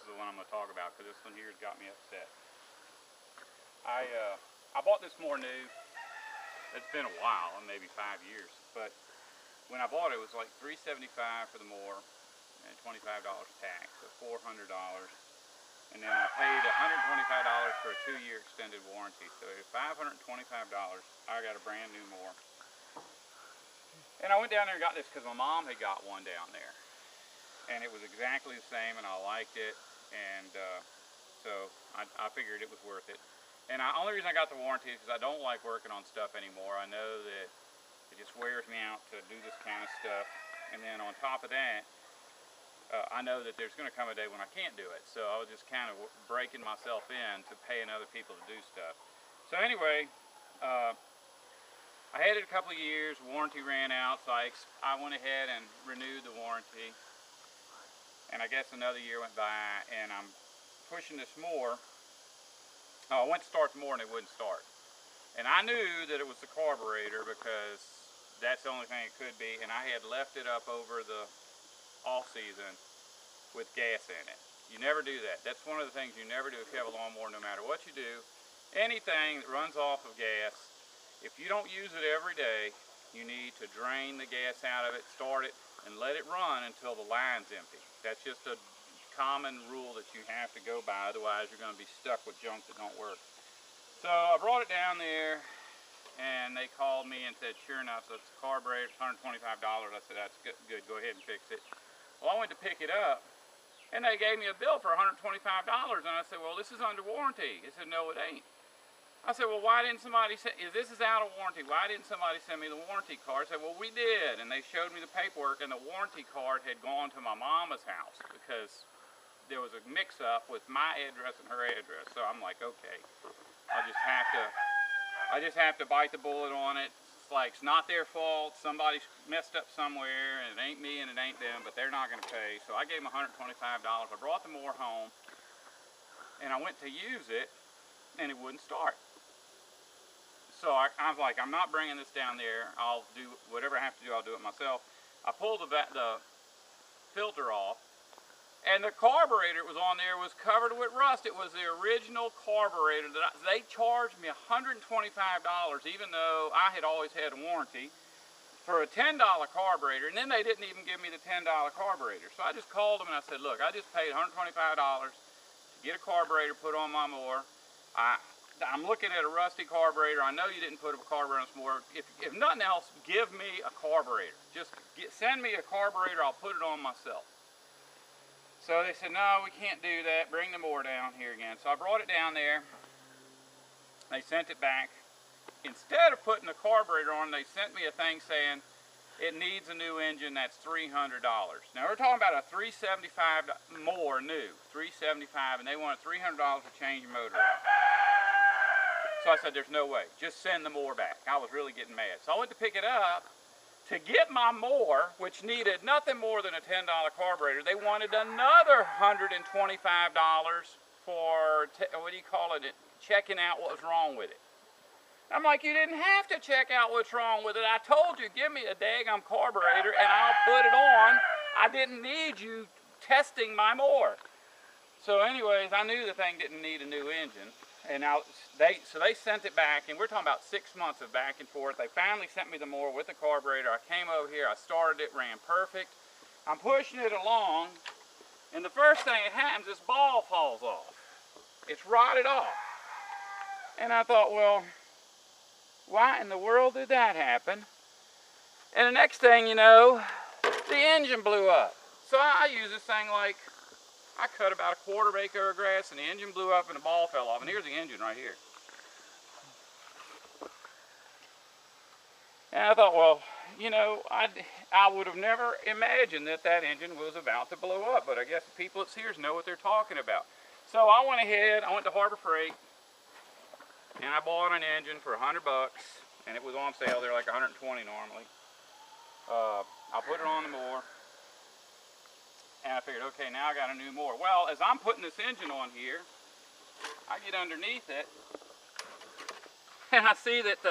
is the one I'm going to talk about because this one here's got me upset. I bought this more new. It's been a while, maybe 5 years, but when I bought it, it was like $375 for the mower and $25 tax, so $400. And then I paid $125 for a 2-year extended warranty, so $525. I got a brand new mower. And I went down there and got this because my mom had got one down there, and it was exactly the same, and I liked it, and so I figured it was worth it. And the only reason I got the warranty is because I don't like working on stuff anymore. I know that it just wears me out to do this kind of stuff, and then on top of that, I know that there's going to come a day when I can't do it, so I was just kind of breaking myself in to paying other people to do stuff. So anyway, I had it a couple of years, warranty ran out, so I went ahead and renewed the warranty, and I guess another year went by, and I'm pushing this more. I went to start the mower and it wouldn't start, and I knew that it was the carburetor because that's the only thing it could be, and I had left it up over the off season with gas in it. You never do that. That's one of the things you never do if you have a lawnmower, no matter what you do. Anything that runs off of gas, if you don't use it every day, you need to drain the gas out of it, start it, and let it run until the line's empty. That's just a common rule that you have to go by, otherwise you're going to be stuck with junk that don't work. So I brought it down there, and they called me and said, sure enough, so it's a carburetor, it's $125. I said, that's good, go ahead and fix it. Well, I went to pick it up, and they gave me a bill for $125, and I said, well, this is under warranty. They said, no, it ain't. I said, well, why didn't somebody say, if this is out of warranty, why didn't somebody send me the warranty card? I said, well, we did, and they showed me the paperwork, and the warranty card had gone to my mama's house because there was a mix-up with my address and her address. So I'm like, okay, I just have to bite the bullet on it. It's like, it's not their fault. Somebody messed up somewhere, and it ain't me and it ain't them, but they're not going to pay. So I gave them $125. I brought the mower home, and I went to use it, and it wouldn't start. So I was like, I'm not bringing this down there. I'll do whatever I have to do. I'll do it myself. I pulled the filter off, and the carburetor that was on there was covered with rust. It was the original carburetor that they charged me $125, even though I had always had a warranty, for a $10 carburetor, and then they didn't even give me the $10 carburetor. So I just called them and I said, look, I just paid $125 to get a carburetor put on my mower. I'm looking at a rusty carburetor. I know you didn't put a carburetor on this mower. If nothing else, give me a carburetor. Just send me a carburetor, I'll put it on myself. So they said, no, we can't do that. Bring the mower down here again. So I brought it down there. They sent it back. Instead of putting the carburetor on, they sent me a thing saying it needs a new engine. That's $300. Now we're talking about a $375 mower new, $375, and they wanted $300 to change the motor out. So I said, there's no way. Just send the mower back. I was really getting mad. So I went to pick it up. To get my mower, which needed nothing more than a $10 carburetor, they wanted another $125 for, checking out what was wrong with it. I'm like, you didn't have to check out what's wrong with it. I told you, give me a daggum carburetor and I'll put it on. I didn't need you testing my mower. So anyways, I knew the thing didn't need a new engine. And so they sent it back, and we're talking about 6 months of back and forth. They finally sent me the mower with the carburetor. I came over here, I started it, ran perfect. I'm pushing it along, and the first thing that happens, this ball falls off. It's rotted off. And I thought, well, why in the world did that happen? And the next thing you know, the engine blew up. So I use this thing like, I cut about a quarter acre of grass and the engine blew up and the ball fell off. And here's the engine right here. And I thought, well, you know, I would have never imagined that engine was about to blow up. But I guess the people at Sears know what they're talking about. So I went ahead, I went to Harbor Freight, and I bought an engine for $100. And it was on sale. They're like $120 normally. I put it on the mower. And I figured, okay, now I got a new mower. Well, as I'm putting this engine on here, I get underneath it, and I see that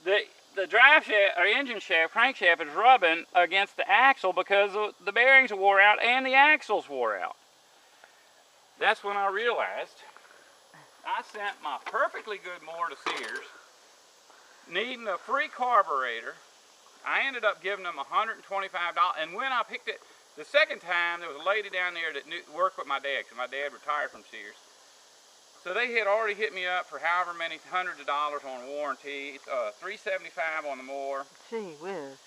the drive shaft, or engine shaft, crankshaft is rubbing against the axle because the bearings wore out and the axles wore out. that's when I realized I sent my perfectly good mower to Sears, needing a free carburetor. I ended up giving them $125, and when I picked it the second time, there was a lady down there that worked with my dad, because my dad retired from Sears. So they had already hit me up for however many hundreds of dollars on warranty. It's $375 on the mower. Gee whiz.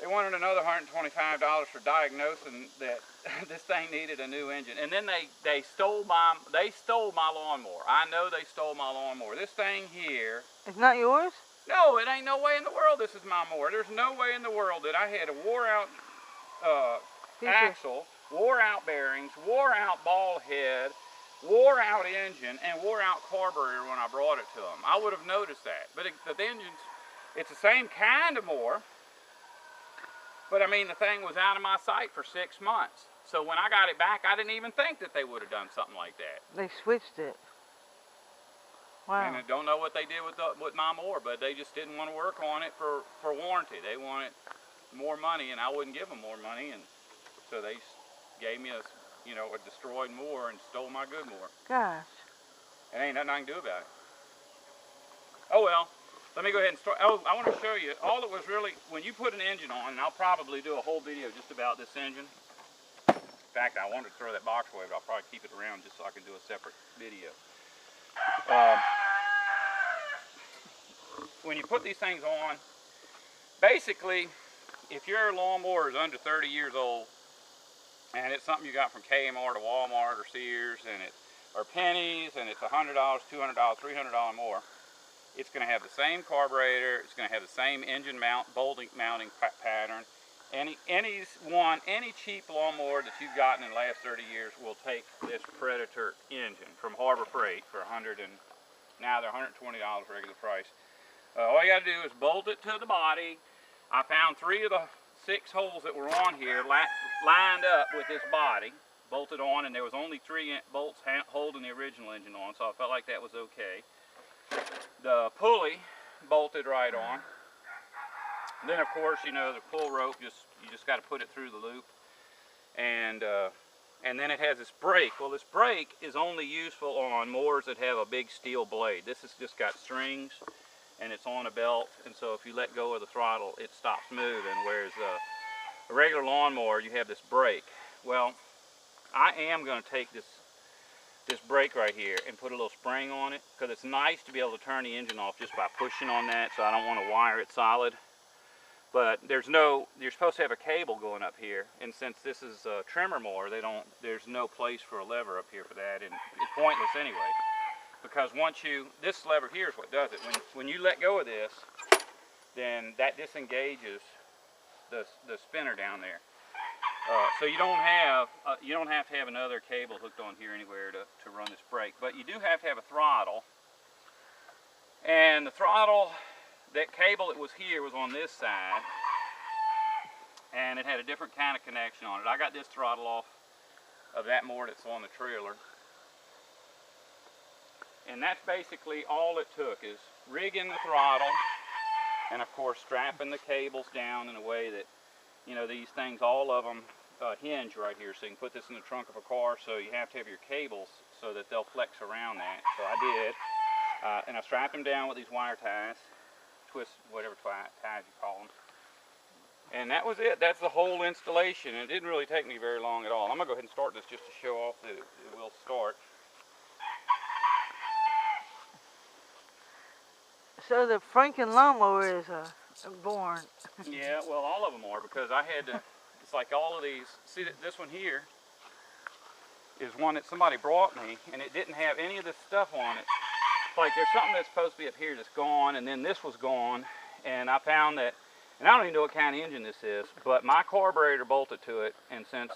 They wanted another $125 for diagnosing that this thing needed a new engine, and then they stole my lawnmower. I know they stole my lawnmower. This thing here. It's not yours? No, it ain't no way in the world this is my mower. There's no way in the world that I had a wore out axle, wore out bearings, wore out ball head, wore out engine, and wore out carburetor when I brought it to them. I would have noticed that. But the engine's, it's the same kind of mower. But I mean, the thing was out of my sight for 6 months. So when I got it back, I didn't even think that they would have done something like that. They switched it. Wow. And I don't know what they did with my mower, but they just didn't want to work on it for warranty. They wanted more money, and I wouldn't give them more money, and so they gave me a destroyed mower and stole my good mower. Gosh. And ain't nothing I can do about it. Oh well, let me go ahead and start. Oh, I want to show you, all it was really, when you put an engine on, and I'll probably do a whole video just about this engine. In fact, I wanted to throw that box away, but I'll probably keep it around just so I can do a separate video. When you put these things on, basically, if your lawnmower is under 30 years old, and it's something you got from Kmart or Walmart or Sears, or Penny's, and it's $100, $200, $300 more, it's going to have the same carburetor, it's going to have the same engine mounting pattern. Any cheap lawnmower that you've gotten in the last 30 years will take this Predator engine from Harbor Freight for now they're $120 regular price. All you got to do is bolt it to the body. I found 3 of the 6 holes that were on here lined up with this body, bolted on, and there was only 3 bolts holding the original engine on, so I felt like that was okay. The pulley bolted right on. Then of course, the pull rope, you just got to put it through the loop, and then it has this brake. Well, this brake is only useful on mowers that have a big steel blade. This has just got strings, and it's on a belt, and so if you let go of the throttle, it stops moving, whereas a regular lawnmower, you have this brake. Well, I am going to take this brake right here and put a little spring on it, because it's nice to be able to turn the engine off just by pushing on that, so I don't want to wire it solid. But you're supposed to have a cable going up here, and since this is a trimmer mower, there's no place for a lever up here for that, and it's pointless anyway. Because this lever here is what does it. When you let go of this, then that disengages the spinner down there. So you don't have to have another cable hooked on here anywhere to run this brake, but you do have to have a throttle. And the throttle, that cable that was here was on this side, and it had a different kind of connection on it. I got this throttle off of that mower that's on the trailer. And that's basically all it took, is rigging the throttle, and of course strapping the cables down in a way that, these things, all of them hinge right here, so you can put this in the trunk of a car, so you have to have your cables so that they'll flex around that. So I did, and I strapped them down with these wire ties, whatever ties you call them. And that was it. That's the whole installation. It didn't really take me very long at all. I'm going to go ahead and start this just to show off that it will start. So the Franken lawnmower is born. Yeah, well, all of them are, because I had to, it's like all of these. See, this one here is one that somebody brought me, and it didn't have any of this stuff on it. Like there's something that's supposed to be up here that's gone, and then this was gone, and I found that, and I don't even know what kind of engine this is, but my carburetor bolted to it, and since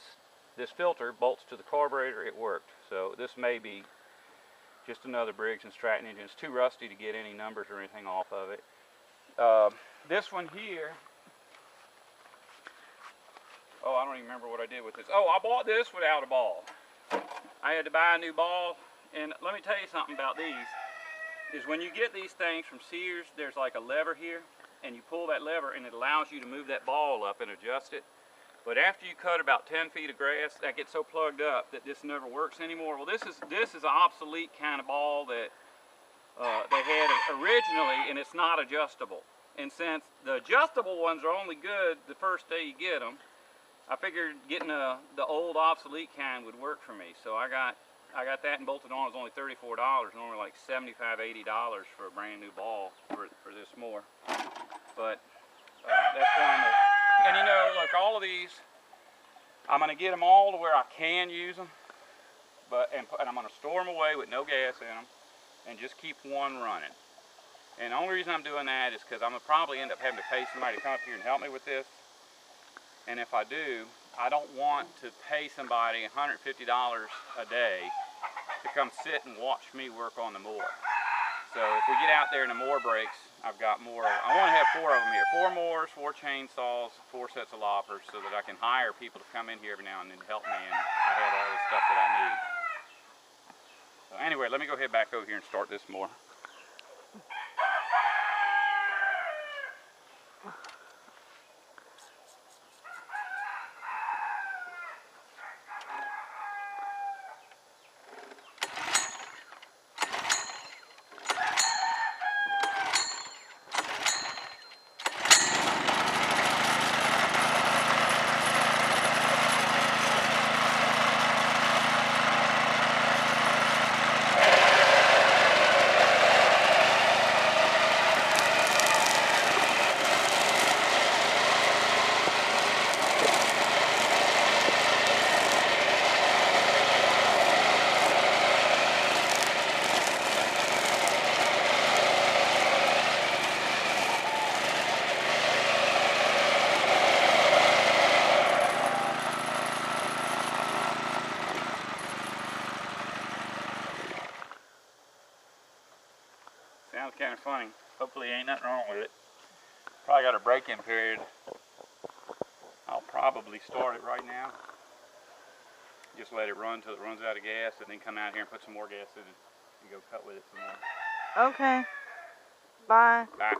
this filter bolts to the carburetor, it worked. So this may be just another Briggs & Stratton engine. It's too rusty to get any numbers or anything off of it. This one here, I don't even remember what I did with this. I bought this without a ball. I had to buy a new ball, and let me tell you something about these. Is when you get these things from Sears, there's like a lever here, and you pull that lever and it allows you to move that ball up and adjust it. But after you cut about 10 feet of grass, that gets so plugged up that this never works anymore. Well, this is an obsolete kind of ball that they had originally, and it's not adjustable. And since the adjustable ones are only good the first day you get them, I figured getting the old obsolete kind would work for me. So I got that and bolted on. It was only $34, normally like $75, $80 for a brand new ball for this mower. But that's one that, and you know, look, all of these, I'm going to get them all to where I can use them, and I'm going to store them away with no gas in them, and just keep one running. And the only reason I'm doing that is because I'm going to probably end up having to pay somebody to come up here and help me with this. And if I do, I don't want to pay somebody $150 a day to come sit and watch me work on the mower. So if we get out there and the mower breaks, I've got more. I want to have 4 of them here. 4 mowers, 4 chainsaws, 4 sets of loppers, so that I can hire people to come in here every now and then to help me, and I have all the stuff that I need. So anyway, let me go head back over here and start this mower. Sounds kind of funny. Hopefully ain't nothing wrong with it. Probably got a break-in period. I'll probably start it right now. Just let it run till it runs out of gas, and then come out here and put some more gas in it and go cut with it some more. Okay. Bye. Bye.